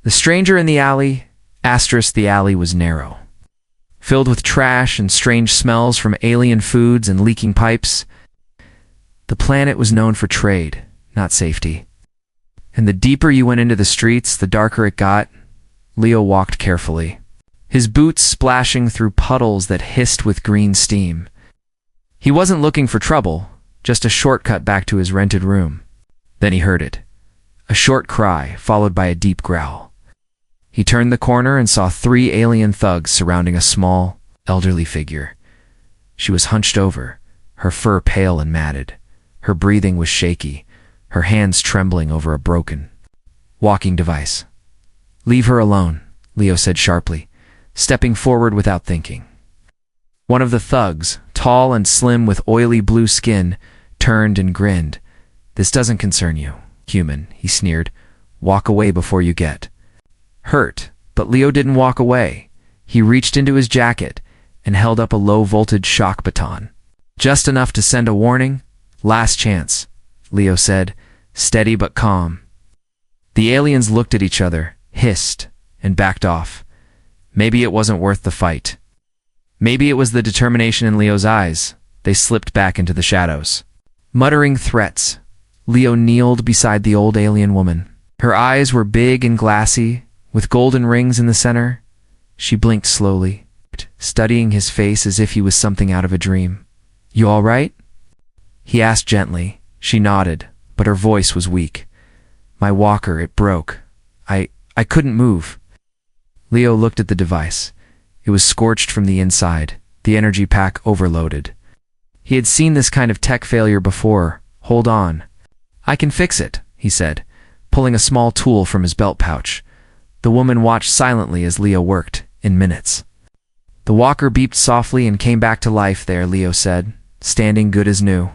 The stranger in the alley, the alley was narrow. Filled with trash and strange smells from alien foods and leaking pipes. The planet was known for trade, not safety. And the deeper you went into the streets, the darker it got. Leo walked carefully, his boots splashing through puddles that hissed with green steam. He wasn't looking for trouble, just a shortcut back to his rented room. Then he heard it, a short cry followed by a deep growl. He turned the corner and saw 3 alien thugs surrounding a small, elderly figure. She was hunched over, her fur pale and matted. Her breathing was shaky, her hands trembling over a broken walking device. "Leave her alone," Leo said sharply, stepping forward without thinking. One of the thugs, tall and slim with oily blue skin, turned and grinned. "This doesn't concern you, human," he sneered. "Walk away before you get hurt." But Leo didn't walk away. He reached into his jacket and held up a low-voltage shock baton. "Just enough to send a warning. Last chance," Leo said, steady but calm. The aliens looked at each other, hissed, and backed off. Maybe it wasn't worth the fight. Maybe it was the determination in Leo's eyes. They slipped back into the shadows. Muttering threats, Leo kneeled beside the old alien woman. Her eyes were big and glassy, with golden rings in the center. She blinked slowly, studying his face as if he was something out of a dream. "You all right?" he asked gently. She nodded, but her voice was weak. "My walker, it broke. I couldn't move." Leo looked at the device. It was scorched from the inside, the energy pack overloaded. He had seen this kind of tech failure before. "Hold on. I can fix it," he said, pulling a small tool from his belt pouch. The woman watched silently as Leo worked. In minutes, the walker beeped softly and came back to life there, Leo said, standing good as new.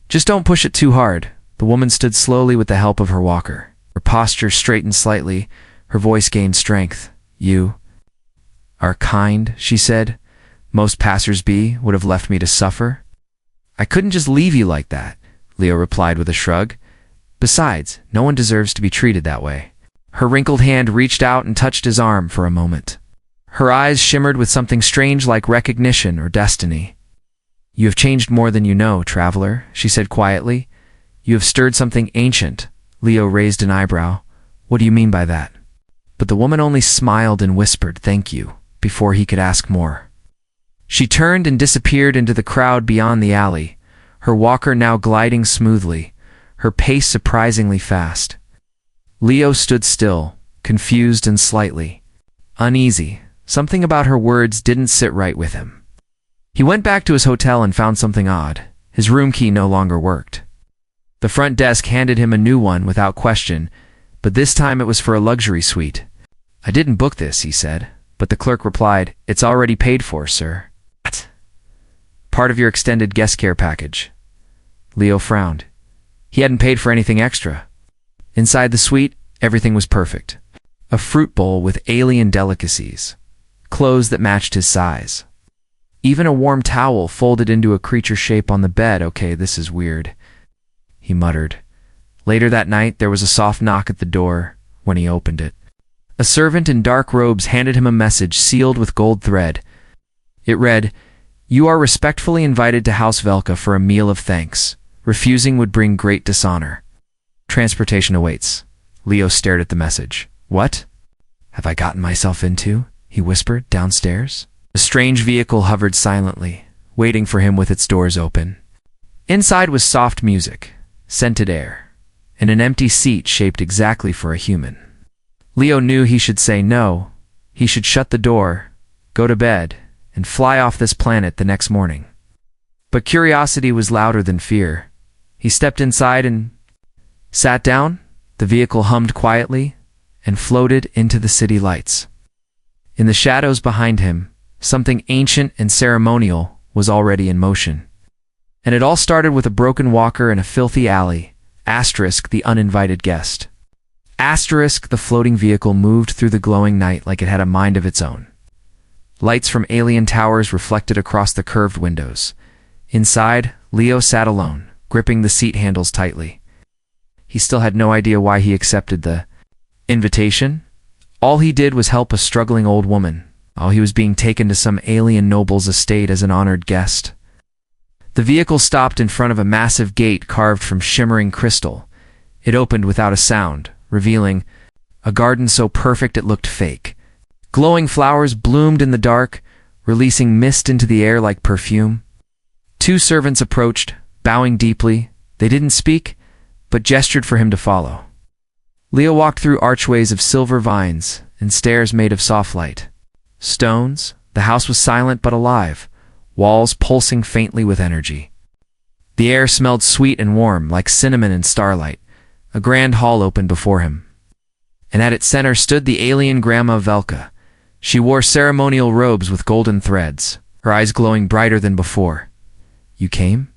"Just don't push it too hard." The woman stood slowly with the help of her walker. Her posture straightened slightly, her voice gained strength. "You are kind," she said. "Most passers-by would have left me to suffer." "I couldn't just leave you like that," Leo replied with a shrug. "Besides, no one deserves to be treated that way." Her wrinkled hand reached out and touched his arm for a moment. Her eyes shimmered with something strange like recognition or destiny. "You have changed more than you know, traveler," she said quietly. "You have stirred something ancient." Leo raised an eyebrow. "What do you mean by that?" But the woman only smiled and whispered, "Thank you," before he could ask more. She turned and disappeared into the crowd beyond the alley, her walker now gliding smoothly, her pace surprisingly fast. Leo stood still, confused and slightly uneasy. Something about her words didn't sit right with him. He went back to his hotel and found something odd. His room key no longer worked. The front desk handed him a new one without question, but this time it was for a luxury suite. "I didn't book this," he said, but the clerk replied, "It's already paid for, sir." "What?" "Part of your extended guest care package." Leo frowned. He hadn't paid for anything extra. Inside the suite, everything was perfect. A fruit bowl with alien delicacies, clothes that matched his size. Even a warm towel folded into a creature shape on the bed. "Okay, this is weird," he muttered. Later that night, there was a soft knock at the door. When he opened it, a servant in dark robes handed him a message sealed with gold thread. It read, "You are respectfully invited to House Velka for a meal of thanks. Refusing would bring great dishonor. Transportation awaits." Leo stared at the message. "What have I gotten myself into?" he whispered downstairs. A strange vehicle hovered silently, waiting for him with its doors open. Inside was soft music, scented air, and an empty seat shaped exactly for a human. Leo knew he should say no. He should shut the door, go to bed, and fly off this planet the next morning. But curiosity was louder than fear. He stepped inside and sat down. The vehicle hummed quietly and floated into the city lights. In the shadows behind him, something ancient and ceremonial was already in motion. And it all started with a broken walker in a filthy alley. Asterisk, the uninvited guest. Asterisk, the floating vehicle moved through the glowing night like it had a mind of its own. Lights from alien towers reflected across the curved windows. Inside, Leo sat alone, gripping the seat handles tightly. He still had no idea why he accepted the invitation. All he did was help a struggling old woman, while he was being taken to some alien noble's estate as an honored guest. The vehicle stopped in front of a massive gate carved from shimmering crystal. It opened without a sound, revealing a garden so perfect it looked fake. Glowing flowers bloomed in the dark, releasing mist into the air like perfume. Two servants approached, bowing deeply. They didn't speak, but gestured for him to follow. Leo walked through archways of silver vines and stairs made of soft light. Stones, the house was silent but alive, walls pulsing faintly with energy. The air smelled sweet and warm, like cinnamon and starlight. A grand hall opened before him, and at its center stood the alien Grandma Velka. She wore ceremonial robes with golden threads, her eyes glowing brighter than before. "You came?"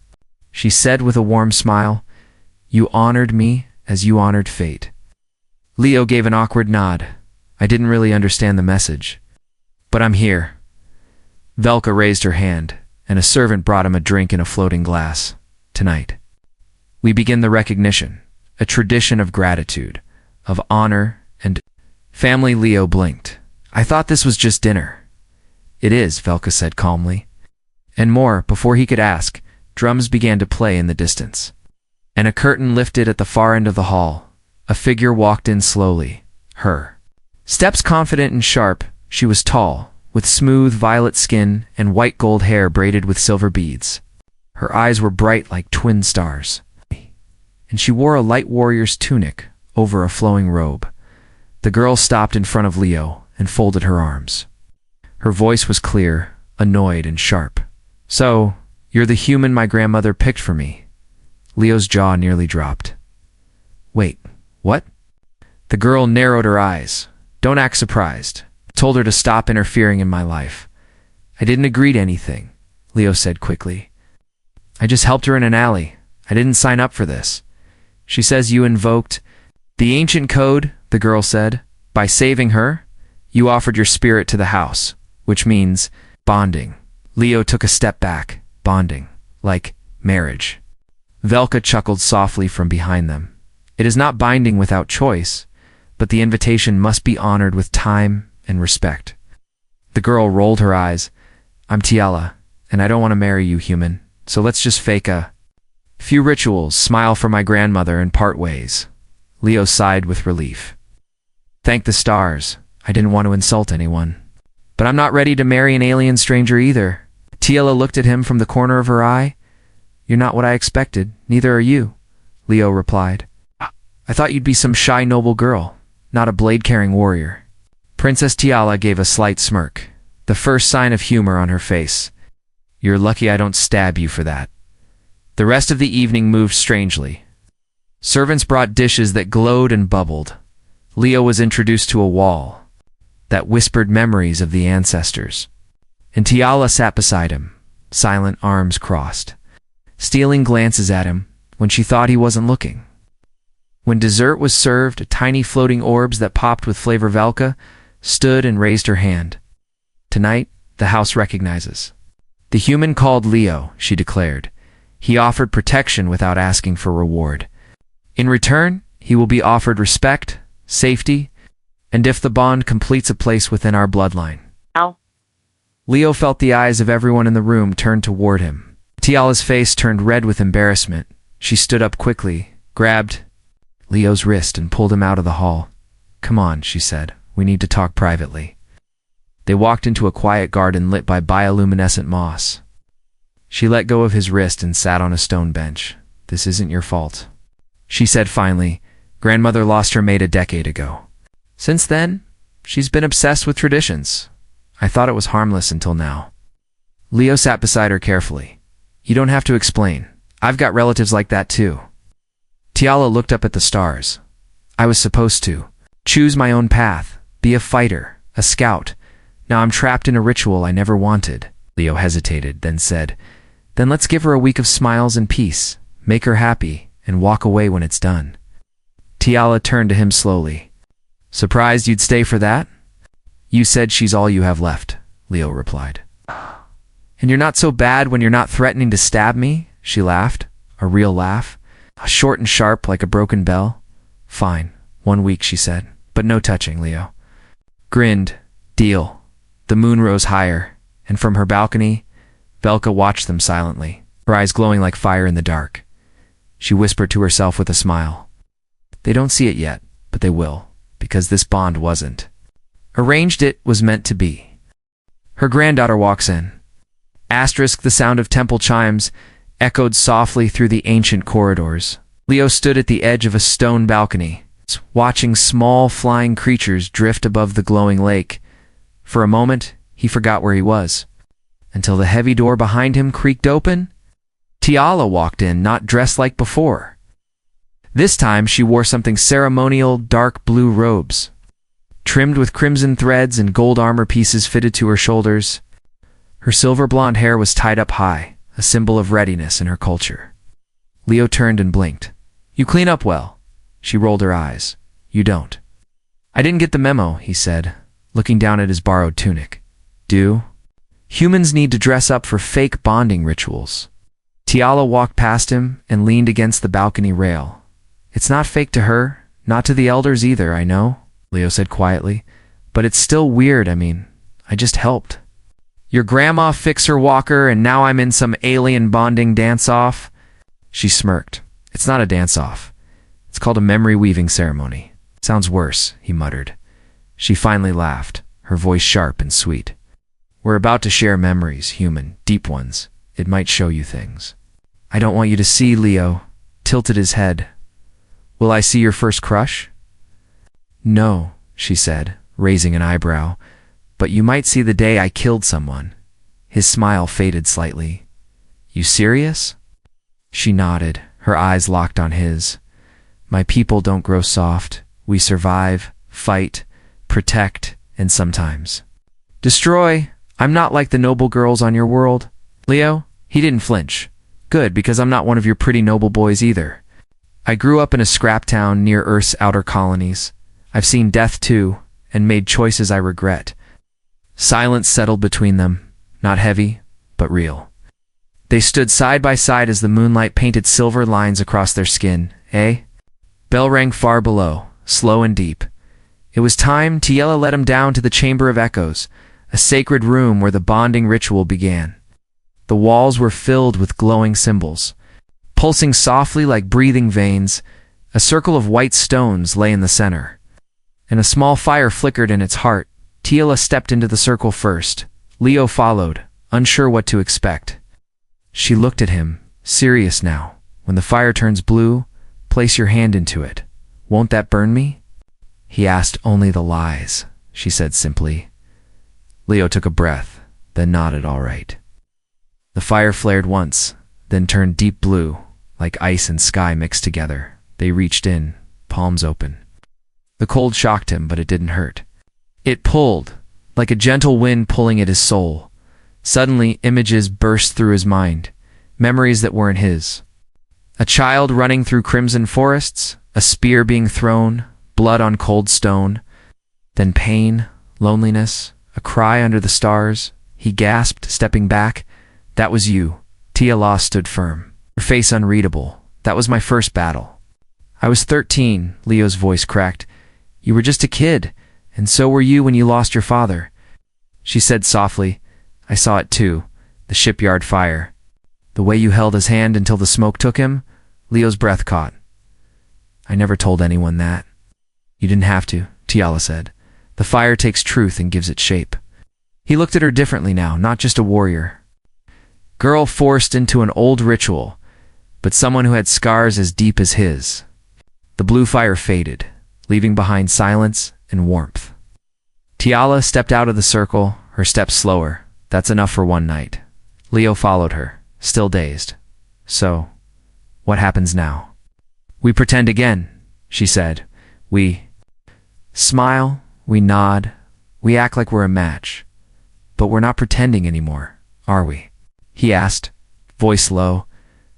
she said with a warm smile. "You honored me as you honored fate." Leo gave an awkward nod. "I didn't really understand the message, but I'm here." Velka raised her hand, and a servant brought him a drink in a floating glass. "Tonight, we begin the recognition, a tradition of gratitude, of honor and family." Leo blinked. "I thought this was just dinner." "It is," Velka said calmly. And more, before he could ask, drums began to play in the distance. And a curtain lifted at the far end of the hall. A figure walked in slowly, her steps confident and sharp. She was tall, with smooth violet skin and white gold hair braided with silver beads. Her eyes were bright like twin stars, and she wore a light warrior's tunic over a flowing robe. The girl stopped in front of Leo and folded her arms. Her voice was clear, annoyed and sharp. "So, you're the human my grandmother picked for me?" Leo's jaw nearly dropped. "Wait, what?" The girl narrowed her eyes. "Don't act surprised. I told her to stop interfering in my life." "I didn't agree to anything," Leo said quickly. "I just helped her in an alley. I didn't sign up for this." "She says you invoked the ancient code," the girl said. "By saving her, you offered your spirit to the house, which means bonding." Leo took a step back. "Bonding, like marriage." Velka chuckled softly from behind them. "It is not binding without choice, but the invitation must be honored with time and respect." The girl rolled her eyes. "I'm Tiala, and I don't want to marry you, human, so let's just fake a few rituals, smile for my grandmother, and part ways." Leo sighed with relief. "Thank the stars. I didn't want to insult anyone. But I'm not ready to marry an alien stranger either." Tiala looked at him from the corner of her eye. "You're not what I expected. Neither are you," Leo replied. "I thought you'd be some shy noble girl, not a blade-carrying warrior." Princess Tiala gave a slight smirk, the first sign of humor on her face. "You're lucky I don't stab you for that." The rest of the evening moved strangely. Servants brought dishes that glowed and bubbled. Leo was introduced to a wall that whispered memories of the ancestors. And Tiala sat beside him, silent, arms crossed, stealing glances at him when she thought he wasn't looking. When dessert was served, tiny floating orbs that popped with flavor, Velka stood and raised her hand. "Tonight, the house recognizes the human called Leo," she declared. "He offered protection without asking for reward. In return, he will be offered respect, safety, and if the bond completes, a place within our bloodline." Ow. Leo felt the eyes of everyone in the room turn toward him. Tiala's face turned red with embarrassment. She stood up quickly, grabbed Leo's wrist and pulled him out of the hall. "Come on," she said. "We need to talk privately." They walked into a quiet garden lit by bioluminescent moss. She let go of his wrist and sat on a stone bench. "This isn't your fault," she said finally. "Grandmother lost her mate a decade ago. Since then, she's been obsessed with traditions. I thought it was harmless until now." Leo sat beside her carefully. "You don't have to explain. I've got relatives like that too." Tiala looked up at the stars. "I was supposed to choose my own path, be a fighter, a scout. Now I'm trapped in a ritual I never wanted." Leo hesitated, then said, "Then let's give her a week of smiles and peace, make her happy, and walk away when it's done." Tiala turned to him slowly. "Surprised you'd stay for that?" "You said she's all you have left," Leo replied. "And you're not so bad when you're not threatening to stab me?" She laughed, a real laugh, short and sharp like a broken bell. "Fine, 1 week," she said, "but no touching, Leo." grinned. Deal. The moon rose higher, and from her balcony, Belka watched them silently, her eyes glowing like fire in the dark. She whispered to herself with a smile. They don't see it yet, but they will, because this bond wasn't arranged, it was meant to be. Her granddaughter walks in. The sound of temple chimes echoed softly through the ancient corridors. Leo stood at the edge of a stone balcony, watching small flying creatures drift above the glowing lake. For a moment, he forgot where he was, until the heavy door behind him creaked open. Tiala walked in, not dressed like before. This time she wore something ceremonial, dark blue robes, trimmed with crimson threads and gold armor pieces fitted to her shoulders. Her silver blonde hair was tied up high, a symbol of readiness in her culture. Leo turned and blinked. You clean up well. She rolled her eyes. You don't. I didn't get the memo, he said, looking down at his borrowed tunic. Do? Humans need to dress up for fake bonding rituals. Tiala walked past him and leaned against the balcony rail. It's not fake to her, not to the elders either, I know, Leo said quietly. But it's still weird, I just helped. Your grandma fixed her walker and now I'm in some alien bonding dance-off? She smirked. It's not a dance-off. It's called a memory-weaving ceremony. Sounds worse, he muttered. She finally laughed, her voice sharp and sweet. We're about to share memories, human, deep ones. It might show you things. I don't want you to see, Leo tilted his head. Will I see your first crush? No, she said, raising an eyebrow, but you might see the day I killed someone. His smile faded slightly. You serious? She nodded, her eyes locked on his. My people don't grow soft. We survive, fight, protect, and sometimes destroy. I'm not like the noble girls on your world. Leo, he didn't flinch. Good, because I'm not one of your pretty noble boys either. I grew up in a scrap town near Earth's outer colonies. I've seen death too, and made choices I regret. Silence settled between them, not heavy, but real. They stood side by side as the moonlight painted silver lines across their skin. Bell rang far below, slow and deep. It was time. Tiela led him down to the Chamber of Echoes, a sacred room where the bonding ritual began. The walls were filled with glowing symbols. Pulsing softly like breathing veins, a circle of white stones lay in the center, and a small fire flickered in its heart. Tiela stepped into the circle first. Leo followed, unsure what to expect. She looked at him, serious now. When the fire turns blue, place your hand into it. Won't that burn me? He asked. Only the lies, she said simply. Leo took a breath, then nodded all right. The fire flared once, then turned deep blue, like ice and sky mixed together. They reached in, palms open. The cold shocked him, but it didn't hurt. It pulled, like a gentle wind pulling at his soul. Suddenly, images burst through his mind, memories that weren't his. A child running through crimson forests, a spear being thrown, blood on cold stone. Then pain, loneliness, a cry under the stars. He gasped, stepping back. That was you. Tiala stood firm, her face unreadable. That was my first battle. I was 13, Leo's voice cracked. You were just a kid, and so were you when you lost your father. She said softly, I saw it too, the shipyard fire. The way you held his hand until the smoke took him. Leo's breath caught. I never told anyone that. You didn't have to, Tiala said. The fire takes truth and gives it shape. He looked at her differently now, not just a warrior. Girl forced into an old ritual, but someone who had scars as deep as his. The blue fire faded, leaving behind silence and warmth. Tiala stepped out of the circle, her steps slower. That's enough for one night. Leo followed her, still dazed. So, what happens now? We pretend again, she said. We smile, we nod, we act like we're a match. But we're not pretending anymore, are we? He asked, voice low.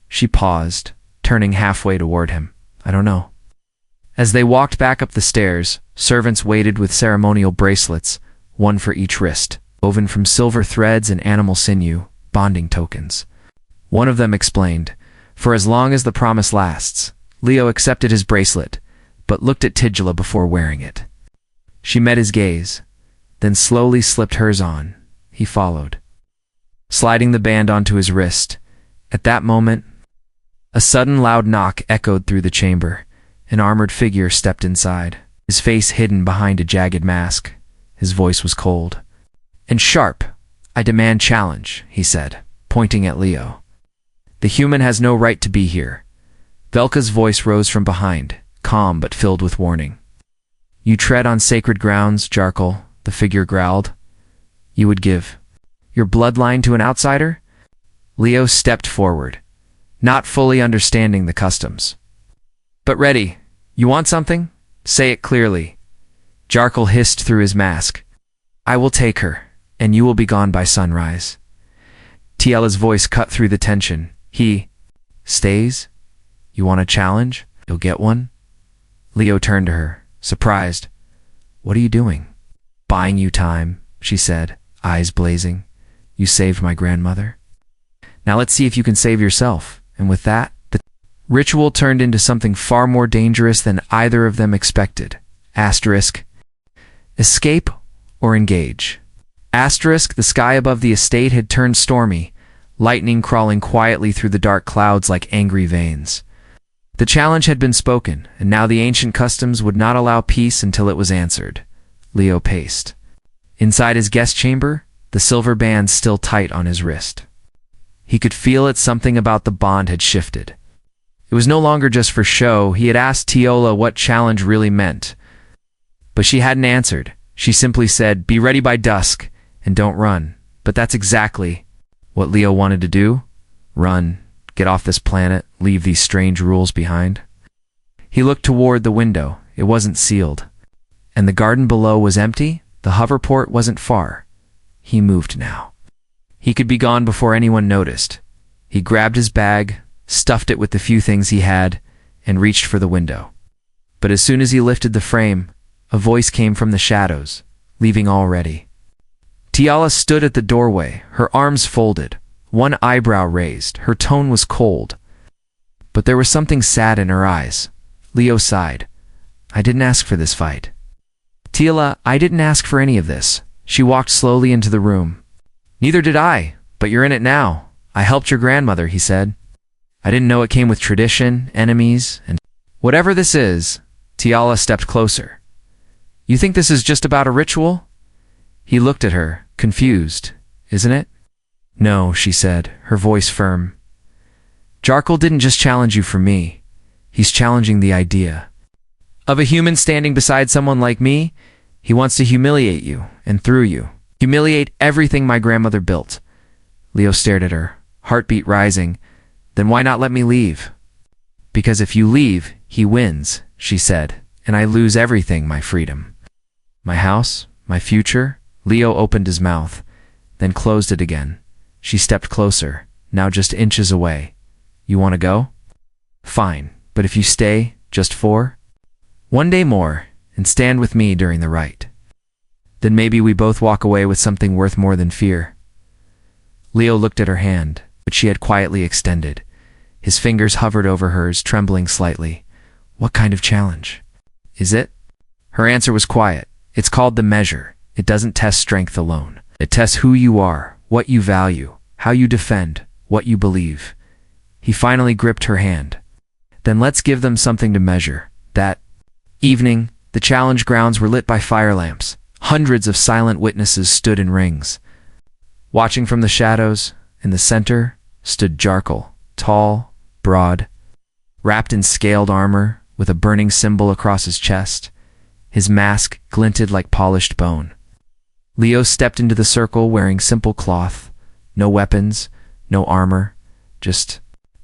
She paused, turning halfway toward him. I don't know. As they walked back up the stairs, servants waited with ceremonial bracelets, one for each wrist, woven from silver threads and animal sinew, bonding tokens. One of them explained, for as long as the promise lasts. Leo accepted his bracelet, but looked at Tigela before wearing it. She met his gaze. then slowly slipped hers on. He followed, sliding the band onto his wrist. At that moment, a sudden loud knock echoed through the chamber. An armored figure stepped inside, his face hidden behind a jagged mask. His voice was cold and sharp. "I demand challenge," he said, pointing at Leo. "The human has no right to be here." Velka's voice rose from behind, calm but filled with warning. "You tread on sacred grounds, Jarkal," the figure growled. "You would give your bloodline to an outsider?" Leo stepped forward, not fully understanding the customs. "But ready. You want something? Say it clearly." Jarkal hissed through his mask. "I will take her, and you will be gone by sunrise." Tiela's voice cut through the tension. "He stays? You want a challenge? You'll get one?" Leo turned to her, surprised. "What are you doing?" "Buying you time," she said, eyes blazing. "You saved my grandmother. Now let's see if you can save yourself." And with that, the ritual turned into something far more dangerous than either of them expected. Asterisk. Escape or engage. Asterisk. The sky above the estate had turned stormy, lightning crawling quietly through the dark clouds like angry veins. The challenge had been spoken, and now the ancient customs would not allow peace until it was answered. Leo paced. Inside his guest chamber, the silver band still tight on his wrist. He could feel it. Something about the bond had shifted. It was no longer just for show. He had asked Tiola what challenge really meant, but she hadn't answered. She simply said, "Be ready by dusk, and don't run." But that's exactly what Leo wanted to do. Run, get off this planet, leave these strange rules behind. He looked toward the window. It wasn't sealed, and the garden below was empty. The hoverport wasn't far. He moved now. He could be gone before anyone noticed. He grabbed his bag, stuffed it with the few things he had, and reached for the window. But as soon as he lifted the frame, a voice came from the shadows, "Leaving already." Tiala stood at the doorway, her arms folded, one eyebrow raised. Her tone was cold, but there was something sad in her eyes. Leo sighed. "I didn't ask for this fight." "Tiala, I didn't ask for any of this." She walked slowly into the room. "Neither did I, but you're in it now. I helped your grandmother," he said. "I didn't know it came with tradition, enemies, and whatever this is." Tiala stepped closer. "You think this is just about a ritual?" He looked at her, confused. "Isn't it?" "No," she said, her voice firm. "Jarkal didn't just challenge you for me. He's challenging the idea of a human standing beside someone like me. He wants to humiliate you, and through you, humiliate everything my grandmother built." Leo stared at her, heartbeat rising. "Then why not let me leave?" "Because if you leave, he wins," she said, "and I lose everything, my freedom. My house, my future." Leo opened his mouth, then closed it again. She stepped closer, now just inches away. "You want to go?" "Fine, but if you stay, just for one day more, and stand with me during the rite, then maybe we both walk away with something worth more than fear." Leo looked at her hand, which she had quietly extended. His fingers hovered over hers, trembling slightly. "What kind of challenge is it?" Her answer was quiet. "It's called the measure. It doesn't test strength alone. It tests who you are, what you value, how you defend, what you believe." He finally gripped her hand. "Then let's give them something to measure." That evening, the challenge grounds were lit by fire lamps. Hundreds of silent witnesses stood in rings. Watching from the shadows, in the center, stood Jarkal, tall, broad, wrapped in scaled armor, with a burning symbol across his chest. His mask glinted like polished bone. Leo stepped into the circle wearing simple cloth, no weapons, no armor, just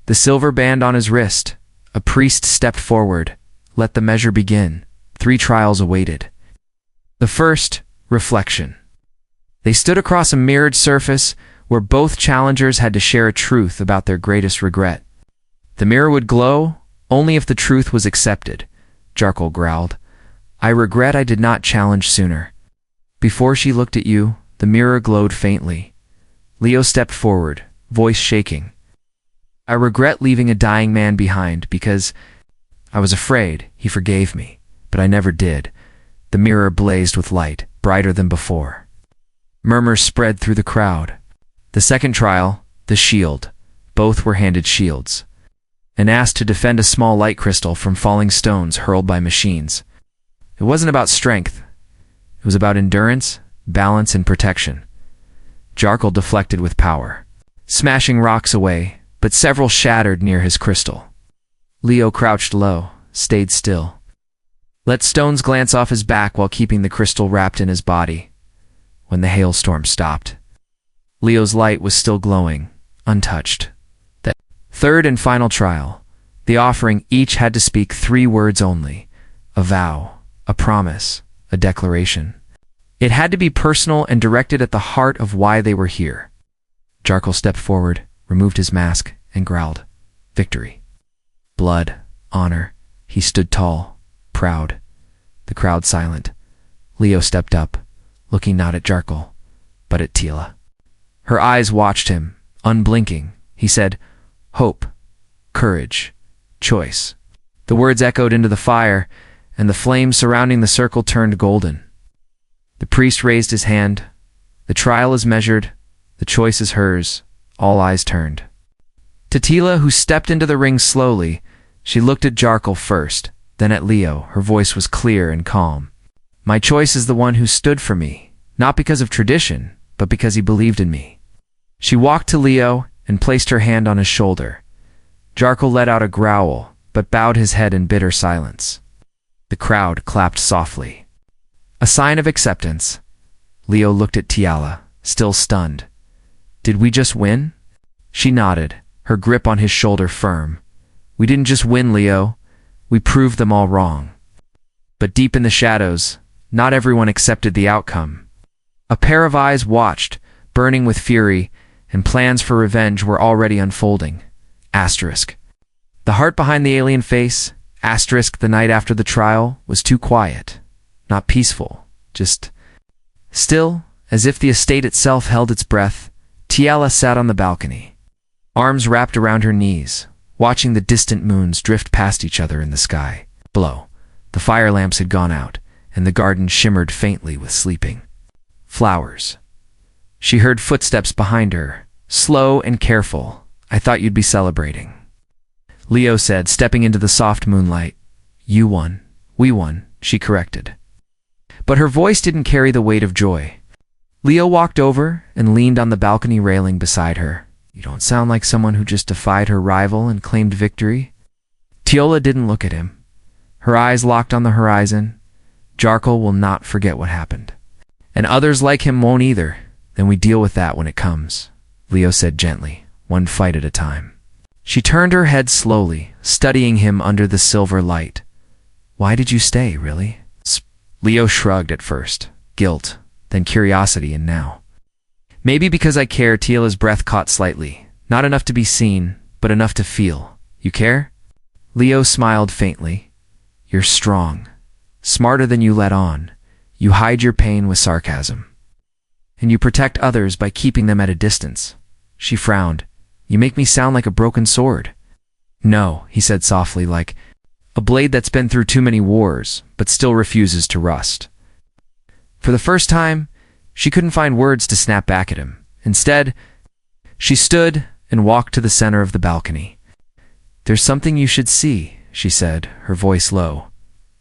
the silver band on his wrist. A priest stepped forward. Let the measure begin. 3 trials awaited. The first, reflection. They stood across a mirrored surface where both challengers had to share a truth about their greatest regret. The mirror would glow only if the truth was accepted. Jarkal growled. "I regret I did not challenge sooner." Before she looked at you, the mirror glowed faintly. Leo stepped forward, voice shaking. "I regret leaving a dying man behind because I was afraid he forgave me, but I never did." The mirror blazed with light. brighter than before. Murmurs spread through the crowd. The second trial, the shield. Both were handed shields, and asked to defend a small light crystal from falling stones hurled by machines. It wasn't about strength. It was about endurance, balance, and protection. Jarkle deflected with power, smashing rocks away, but several shattered near his crystal. Leo crouched low, stayed still. Let stones glance off his back while keeping the crystal wrapped in his body. When the hailstorm stopped, Leo's light was still glowing, untouched. The third and final trial. The offering each had to speak 3 words only: a vow, a promise, a declaration. It had to be personal and directed at the heart of why they were here. Jarkle stepped forward, removed his mask, and growled, "Victory. Blood, honor." He stood tall, proud. The crowd silent. Leo stepped up, looking not at Jarkle, but at Tila. Her eyes watched him, unblinking. He said, "Hope, courage, choice." The words echoed into the fire, and the flames surrounding the circle turned golden. The priest raised his hand. The trial is measured. The choice is hers. All eyes turned to Tila, who stepped into the ring slowly. She looked at Jarkle first, then at Leo. Her voice was clear and calm. "My choice is the one who stood for me, not because of tradition, but because he believed in me." She walked to Leo and placed her hand on his shoulder. Jarkle let out a growl, but bowed his head in bitter silence. The crowd clapped softly, a sign of acceptance. Leo looked at Tiala, still stunned. "Did we just win?" She nodded, her grip on his shoulder firm. "We didn't just win, Leo. We proved them all wrong." But deep in the shadows, not everyone accepted the outcome. A pair of eyes watched, burning with fury, and plans for revenge were already unfolding. Asterisk. The heart behind the alien face, asterisk, the night after the trial, was too quiet. Not peaceful, just still, as if the estate itself held its breath. Tiala sat on the balcony, arms wrapped around her knees, watching the distant moons drift past each other in the sky. Below, the fire lamps had gone out, and the garden shimmered faintly with sleeping flowers. She heard footsteps behind her, slow and careful. "I thought you'd be celebrating," Leo said, stepping into the soft moonlight. "You won. We won," she corrected. But her voice didn't carry the weight of joy. Leo walked over and leaned on the balcony railing beside her. "You don't sound like someone who just defied her rival and claimed victory." Tiola didn't look at him. Her eyes locked on the horizon. "Jarkle will not forget what happened. And others like him won't either. Then we deal with that when it comes," Leo said gently, "one fight at a time." She turned her head slowly, studying him under the silver light. "Why did you stay, really?" Leo shrugged at first. Guilt, then curiosity, and now, "Maybe because I care." Tiala's breath caught slightly. "Not enough to be seen, but enough to feel. You care?" Leo smiled faintly. "You're strong. Smarter than you let on. You hide your pain with sarcasm. And you protect others by keeping them at a distance." She frowned. "You make me sound like a broken sword." "No," he said softly, "like a blade that's been through too many wars, but still refuses to rust." For the first time, she couldn't find words to snap back at him. Instead, she stood and walked to the center of the balcony. "There's something you should see," she said, her voice low.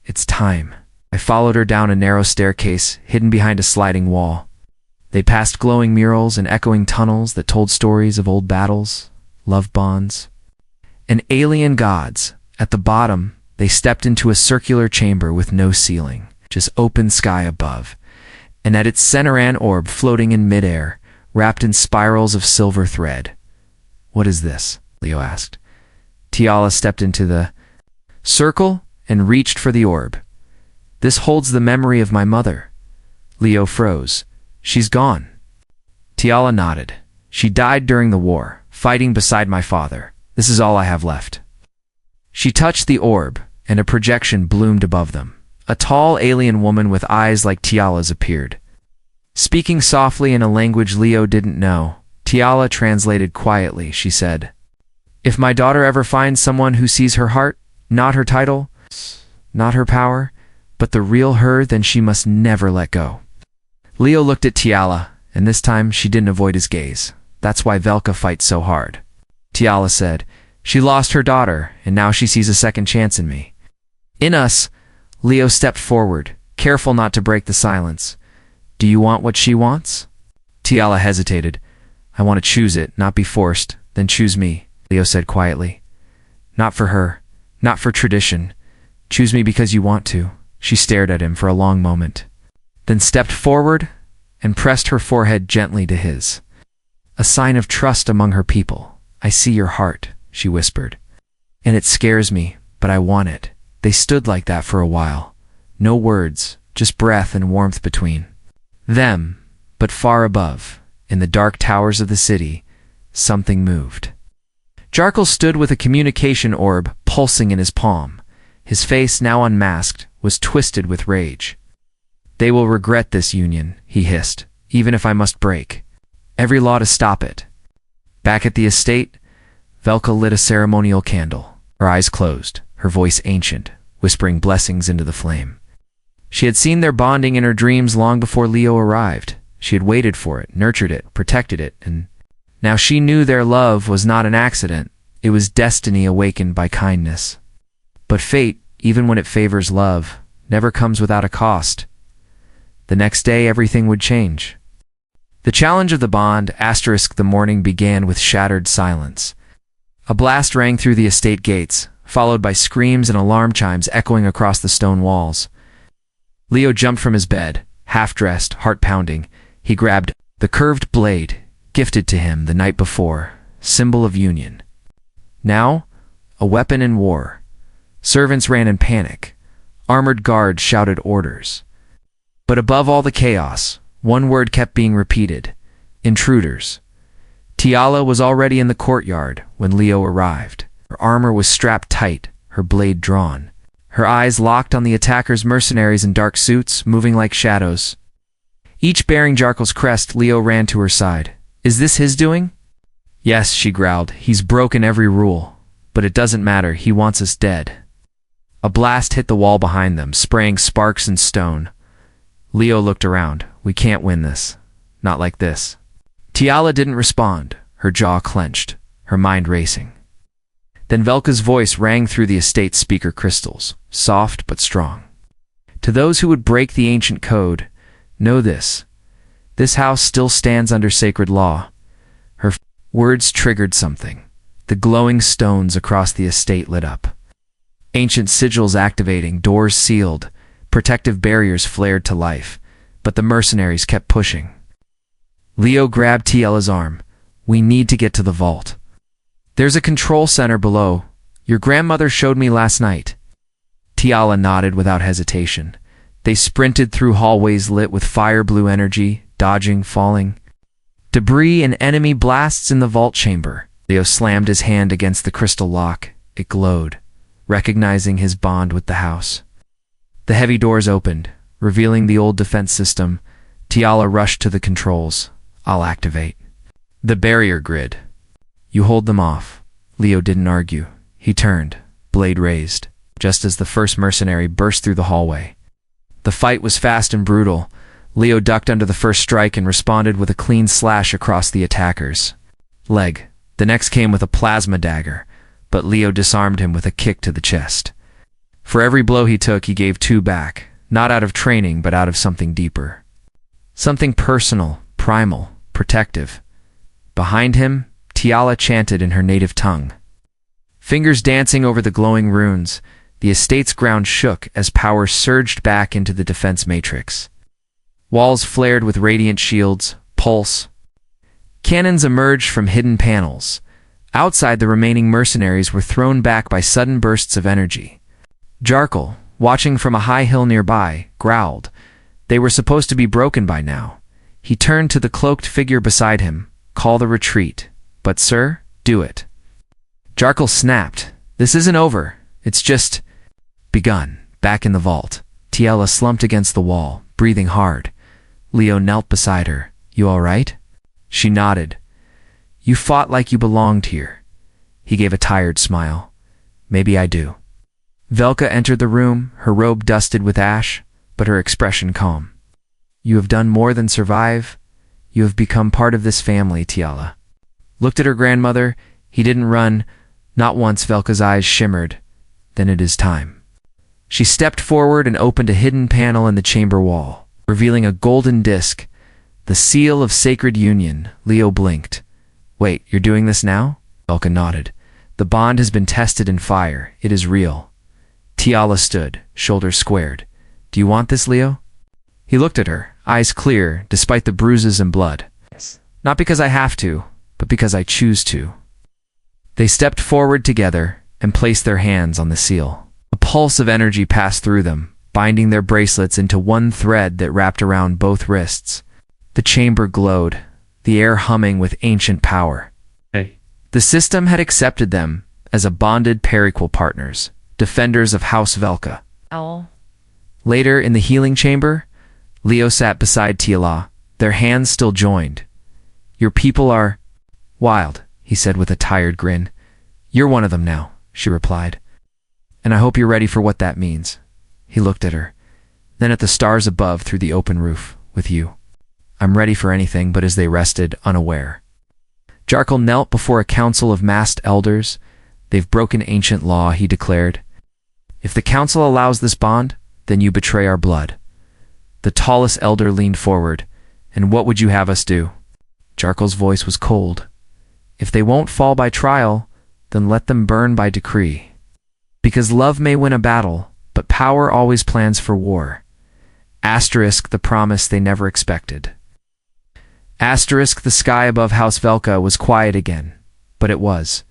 "It's time." I followed her down a narrow staircase hidden behind a sliding wall. They passed glowing murals and echoing tunnels that told stories of old battles, love bonds, and alien gods. At the bottom, they stepped into a circular chamber with no ceiling, just open sky above, and at its center an orb floating in midair, wrapped in spirals of silver thread. "What is this?" Leo asked. Tiala stepped into the circle and reached for the orb. "This holds the memory of my mother." Leo froze. "She's gone." Tiala nodded. "She died during the war, fighting beside my father. This is all I have left." She touched the orb, and a projection bloomed above them. A tall alien woman with eyes like Tiala's appeared. Speaking softly in a language Leo didn't know, Tiala translated quietly. She said, "If my daughter ever finds someone who sees her heart, not her title, not her power, but the real her, then she must never let go." Leo looked at Tiala, and this time she didn't avoid his gaze. That's why Velka fights so hard. Tiala said, she lost her daughter, and now she sees a second chance in me. In us, Leo stepped forward, careful not to break the silence. Do you want what she wants? Tiala hesitated. I want to choose it, not be forced. Then choose me, Leo said quietly. Not for her, not for tradition. Choose me because you want to. She stared at him for a long moment, then stepped forward and pressed her forehead gently to his. A sign of trust among her people. I see your heart, she whispered. And it scares me, but I want it. They stood like that for a while. No words, just breath and warmth between them. But far above, in the dark towers of the city, something moved. Jarkle stood with a communication orb pulsing in his palm. His face, now unmasked, was twisted with rage. They will regret this union, he hissed, even if I must break every law to stop it. Back at the estate, Velka lit a ceremonial candle. Her eyes closed, her voice ancient, whispering blessings into the flame. She had seen their bonding in her dreams long before Leo arrived. She had waited for it, nurtured it, protected it, and now she knew their love was not an accident. It was destiny awakened by kindness. But fate, even when it favors love, never comes without a cost. The next day, everything would change. The challenge of the bond, the morning began with shattered silence. A blast rang through the estate gates, followed by screams and alarm chimes echoing across the stone walls. Leo jumped from his bed, half-dressed, heart-pounding. He grabbed the curved blade, gifted to him the night before, symbol of union. Now, a weapon in war. Servants ran in panic. Armored guards shouted orders. But above all the chaos, one word kept being repeated: intruders. Tiala was already in the courtyard when Leo arrived. Her armor was strapped tight, her blade drawn. Her eyes locked on the attackers' mercenaries in dark suits, moving like shadows. Each bearing Jarkle's crest, Leo ran to her side. Is this his doing? Yes, she growled. He's broken every rule. But it doesn't matter, he wants us dead. A blast hit the wall behind them, spraying sparks and stone. Leo looked around. We can't win this. Not like this. Tiala didn't respond, her jaw clenched, her mind racing. Then Velka's voice rang through the estate's speaker crystals, soft but strong. To those who would break the ancient code, know this. This house still stands under sacred law. Her words triggered something. The glowing stones across the estate lit up. Ancient sigils activating, doors sealed, protective barriers flared to life, but the mercenaries kept pushing. Leo grabbed Tiala's arm. We need to get to the vault. There's a control center below. Your grandmother showed me last night. Tiala nodded without hesitation. They sprinted through hallways lit with fire blue energy, dodging, falling. Debris and enemy blasts in the vault chamber. Leo slammed his hand against the crystal lock. It glowed, recognizing his bond with the house. The heavy doors opened, revealing the old defense system. Tiala rushed to the controls. I'll activate the barrier grid. You hold them off. Leo didn't argue. He turned, blade raised, just as the first mercenary burst through the hallway. The fight was fast and brutal. Leo ducked under the first strike and responded with a clean slash across the attacker's leg. The next came with a plasma dagger, but Leo disarmed him with a kick to the chest. For every blow he took, he gave two back, not out of training, but out of something deeper. Something personal, primal, protective. Behind him, Tiala chanted in her native tongue. Fingers dancing over the glowing runes, the estate's ground shook as power surged back into the defense matrix. Walls flared with radiant shields, pulse. Cannons emerged from hidden panels. Outside, the remaining mercenaries were thrown back by sudden bursts of energy. Jarkle, watching from a high hill nearby, growled. They were supposed to be broken by now. He turned to the cloaked figure beside him. Call the retreat. But sir, do it. Jarkle snapped. This isn't over. It's just begun. Back in the vault, Tiala slumped against the wall, breathing hard. Leo knelt beside her. You all right? She nodded. You fought like you belonged here. He gave a tired smile. Maybe I do. Velka entered the room, her robe dusted with ash, but her expression calm. You have done more than survive. You have become part of this family, Tiala. Looked at her grandmother. He didn't run. Not once. Velka's eyes shimmered. Then it is time. She stepped forward and opened a hidden panel in the chamber wall, revealing a golden disc, the seal of sacred union. Leo blinked. Wait, you're doing this now? Velka nodded. The bond has been tested in fire. It is real. Tiala stood, shoulders squared. Do you want this, Leo? He looked at her, eyes clear, despite the bruises and blood. Yes. Not because I have to, but because I choose to. They stepped forward together and placed their hands on the seal. A pulse of energy passed through them, binding their bracelets into one thread that wrapped around both wrists. The chamber glowed, the air humming with ancient power. Hey. The system had accepted them as a bonded pair equal partners, defenders of House Velka. Owl. Later, in the healing chamber, Leo sat beside Tiala, their hands still joined. Your people are wild, he said with a tired grin. You're one of them now, she replied. And I hope you're ready for what that means. He looked at her, then at the stars above through the open roof, with you. I'm ready for anything, but as they rested, unaware. Jarkal knelt before a council of masked elders. They've broken ancient law, he declared. If the council allows this bond, then you betray our blood. The tallest elder leaned forward. And what would you have us do? Jarkal's voice was cold. If they won't fall by trial, then let them burn by decree. Because love may win a battle, but power always plans for war. Asterisk the promise they never expected. Asterisk the sky above House Velka was quiet again, but it was.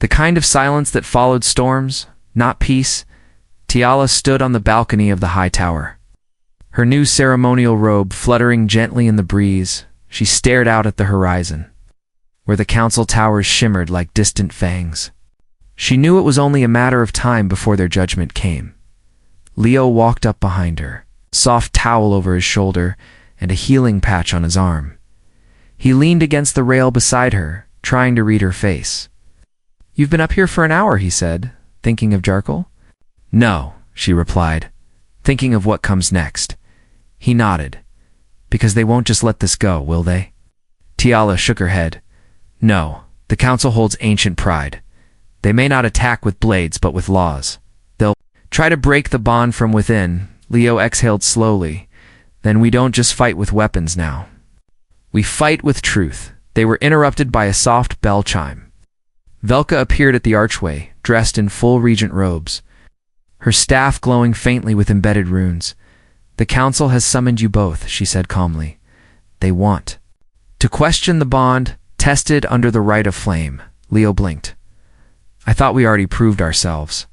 The kind of silence that followed storms, not peace. Tiala stood on the balcony of the high tower. Her new ceremonial robe fluttering gently in the breeze, she stared out at the horizon, where the council towers shimmered like distant fangs. She knew it was only a matter of time before their judgment came. Leo walked up behind her, soft towel over his shoulder and a healing patch on his arm. He leaned against the rail beside her, trying to read her face. You've been up here for an hour, he said, thinking of Jarkal. No, she replied, thinking of what comes next. He nodded. Because they won't just let this go, will they? Tiala shook her head. No, the council holds ancient pride. They may not attack with blades, but with laws. They'll try to break the bond from within. Leo exhaled slowly. Then we don't just fight with weapons now. We fight with truth. They were interrupted by a soft bell chime. Velka appeared at the archway, dressed in full regent robes, her staff glowing faintly with embedded runes. The council has summoned you both, she said calmly. They want to question the bond, tested under the rite of flame. Leo blinked. I thought we already proved ourselves.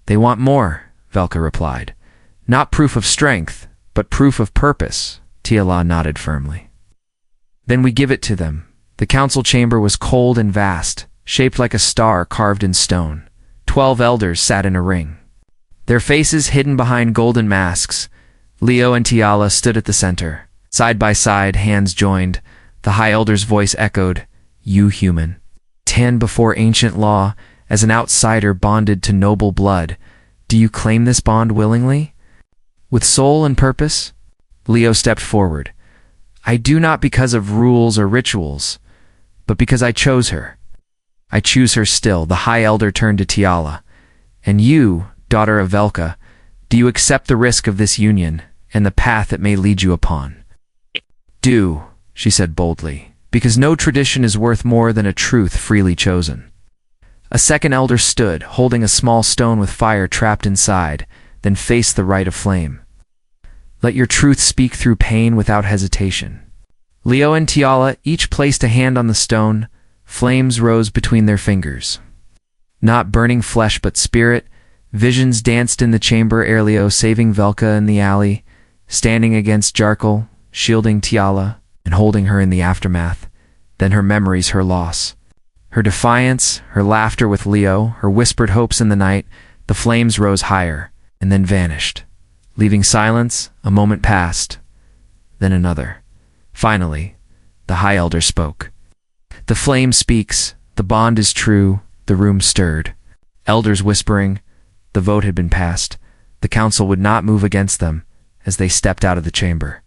They want more, Velka replied. Not proof of strength, but proof of purpose. Tiala nodded firmly. Then we give it to them. The council chamber was cold and vast, shaped like a star carved in stone. 12 elders sat in a ring, their faces hidden behind golden masks. Leo and Tiala stood at the center. Side by side, hands joined. The high elder's voice echoed, You human. 10 before ancient law, as an outsider bonded to noble blood. Do you claim this bond willingly? With soul and purpose? Leo stepped forward. I do not because of rules or rituals, but because I chose her. I choose her still. The high elder turned to Tiala. And you, daughter of Velka, do you accept the risk of this union and the path it may lead you upon? Do, she said boldly, because no tradition is worth more than a truth freely chosen. A second elder stood, holding a small stone with fire trapped inside, then faced the rite of flame. Let your truth speak through pain without hesitation. Leo and Tiala each placed a hand on the stone. Flames rose between their fingers. Not burning flesh but spirit, visions danced in the chamber. Leo saving Velka in the alley, standing against Jarkal, shielding Tiala, and holding her in the aftermath. Then her memories, her loss, her defiance, her laughter with Leo, her whispered hopes in the night. The flames rose higher, and then vanished. Leaving silence, a moment passed, then another. Finally, the high elder spoke. The flame speaks, the bond is true. The room stirred. Elders whispering. The vote had been passed. The council would not move against them as they stepped out of the chamber.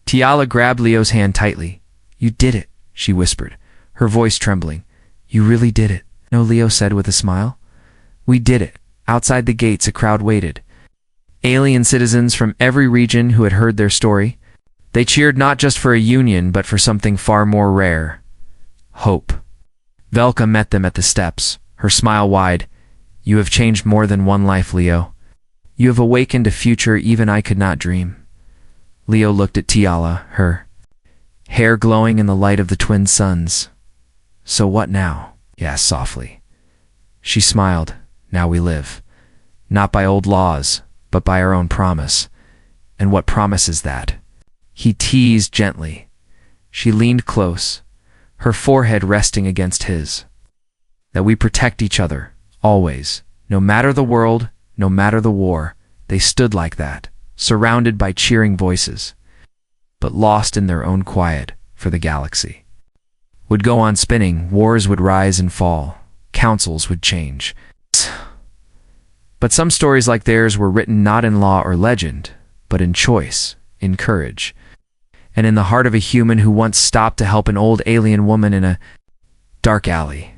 Tiala grabbed Leo's hand tightly. "You did it," she whispered, her voice trembling. "You really did it." "No," Leo said with a smile. "We did it." Outside the gates, a crowd waited. Alien citizens from every region who had heard their story. They cheered not just for a union, but for something far more rare. Hope. Velka met them at the steps, her smile wide. "You have changed more than one life, Leo. You have awakened a future even I could not dream." Leo looked at Tiala, her hair glowing in the light of the twin suns. "So what now?" he asked softly. She smiled. "Now we live. Not by old laws, but by our own promise." "And what promise is that?" He teased gently. She leaned close, her forehead resting against his. "That we protect each other, always. No matter the world, no matter the war." They stood like that, surrounded by cheering voices, but lost in their own quiet, for the galaxy would go on spinning, wars would rise and fall, councils would change. But some stories like theirs were written not in law or legend, but in choice, in courage, and in the heart of a human who once stopped to help an old alien woman in a dark alley.